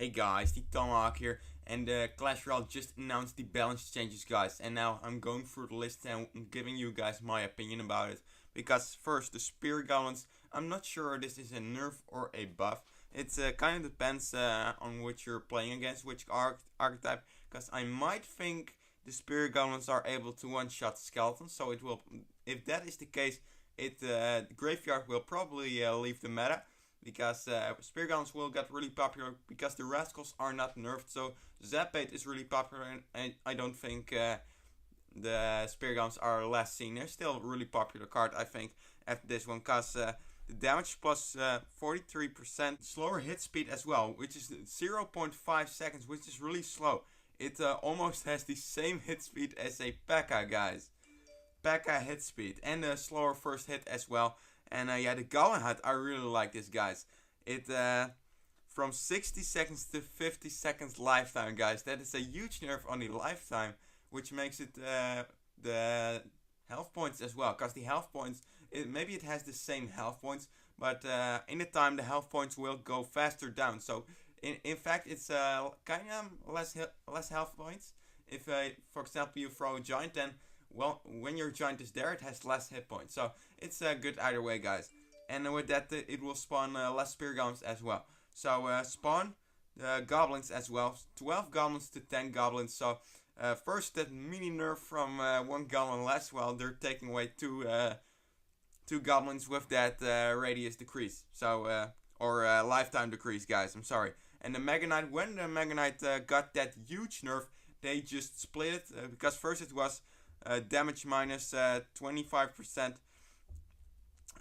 Hey guys, the tomahawk here, and Clash Royale just announced the balance changes, guys. And now I'm going through the list and giving you guys my opinion about it. Because first, the spear goblins, I'm not sure this is a nerf or a buff. It kind of depends on which you're playing against, which archetype. Because I might think the spear goblins are able to one-shot skeletons, so it will. If that is the case, the graveyard will probably leave the meta because spear guns will get really popular because the rascals are not nerfed. So Zapbait is really popular, and I don't think the spear guns are less seen. They're still a really popular card, I think, after this one, because the damage plus 43%, slower hit speed as well, which is 0.5 seconds, which is really slow. It almost has the same hit speed as a P.E.K.K.A, guys. P.E.K.K.A hit speed and a slower first hit as well. And yeah, the Goblin Hut, I really like this, guys. It from 60 seconds to 50 seconds lifetime, guys. That is a huge nerf on the lifetime, which makes it the health points as well. Because the health points, maybe it has the same health points, but in the time the health points will go faster down. So in fact, it's kind of less health points. If for example you throw a giant, then well, when your giant is there, it has less hit points. So it's good either way, guys. And with that, it will spawn less spear goblins as well. So spawn goblins as well. 12 goblins to 10 goblins. So first that mini nerf from one goblin less. Well, they're taking away two goblins with that radius decrease. So or lifetime decrease, guys. I'm sorry. And the Mega Knight, when the Mega Knight got that huge nerf, they just split it because first it was damage minus 25%,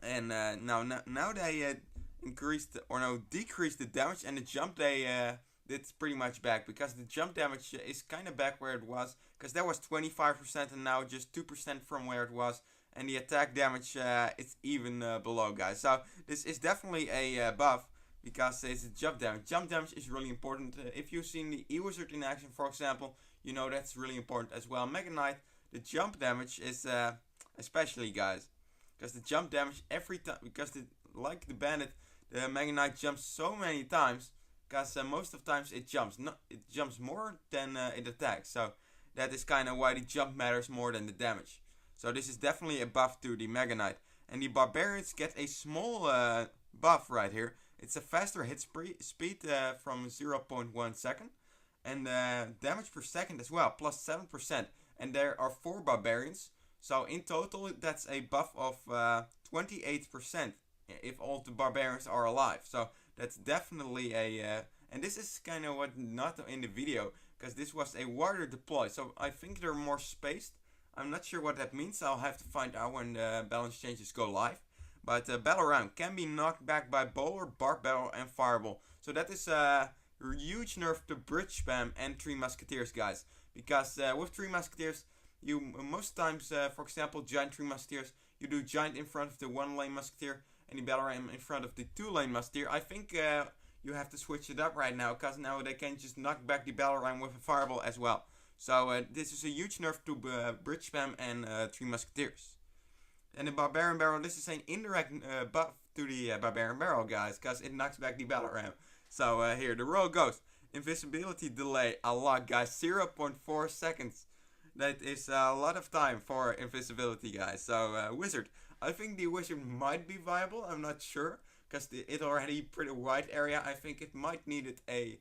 and now they increased or no decreased the damage, and the jump they did pretty much back because the jump damage is kind of back where it was, because that was 25% and now just 2% from where it was, and the attack damage is even below, guys. So this is definitely a buff because it's a jump damage. Jump damage is really important. If you've seen the E-Wizard in action, for example, you know that's really important as well. Mega Knight, the jump damage is especially, guys, because the jump damage every time, because like the bandit, the Mega Knight jumps so many times, because most of the times it jumps more than it attacks. So that is kind of why the jump matters more than the damage. So this is definitely a buff to the Mega Knight. And the barbarians get a small buff right here. It's a faster hit speed from 0.1 second, and damage per second as well, plus 7%. And there are 4 barbarians, so in total that's a buff of 28% if all the barbarians are alive. So that's definitely and this is kind of what not in the video, because this was a wider deploy, so I think they're more spaced. I'm not sure what that means. I'll have to find out when the balance changes go live. But battle round can be knocked back by bowler, barb battle, and fireball. So that is a huge nerf to bridge spam and 3 musketeers, guys. Because with 3 musketeers, you most times, for example, giant 3 musketeers, you do giant in front of the 1-lane musketeer and the battle ram in front of the 2-lane musketeer. I think you have to switch it up right now, because now they can just knock back the battle ram with a fireball as well. So this is a huge nerf to bridge spam and 3 musketeers. And the barbarian barrel, this is an indirect buff to the barbarian barrel, guys, because it knocks back the battle ram. So here, the royal ghost. Invisibility delay a lot, guys. 0.4 seconds. That is a lot of time for invisibility, guys. So wizard, I think the wizard might be viable. I'm not sure, because it already pretty wide area. I think it might need a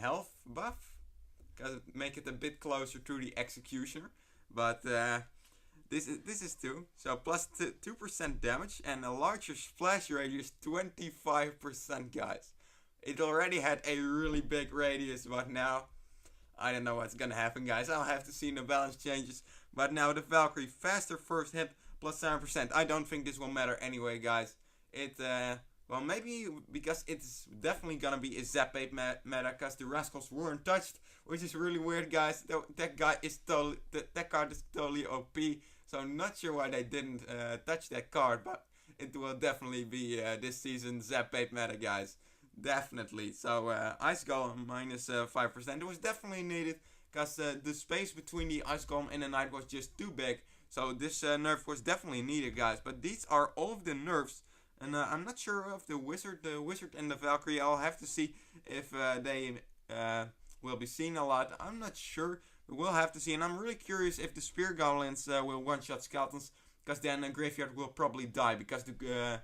health buff, because make it a bit closer to the executioner. But this is 2, so plus 2% damage and a larger splash radius, 25%, guys. It already had a really big radius, but now I don't know what's gonna happen, guys. I'll have to see the balance changes. But now the Valkyrie, faster first hit, plus 7%. I don't think this will matter anyway, guys. Well, maybe because it's definitely gonna be a Zapbait meta, because the rascals weren't touched, which is really weird, guys. That card is totally OP, so I'm not sure why they didn't touch that card, but it will definitely be this season Zapbait meta, guys. Definitely. So ice golem minus 5%. It was definitely needed, because the space between the ice golem and the knight was just too big. So this nerf was definitely needed, guys. But these are all of the nerfs And I'm not sure of the wizard and the Valkyrie. I'll have to see if they will be seen a lot. I'm not sure. We'll have to see. And I'm really curious if the spear goblins will one-shot skeletons, because then the graveyard will probably die, because the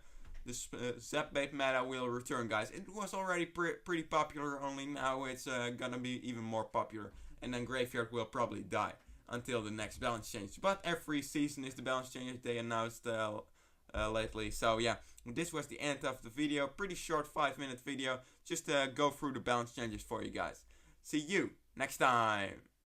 zap bait meta will return, guys. It was already pretty popular, only now it's gonna be even more popular. And then graveyard will probably die until the next balance change. But every season is the balance change, they announced lately. So yeah, this was the end of the video. Pretty short 5-minute video. Just go through the balance changes for you guys. See you next time.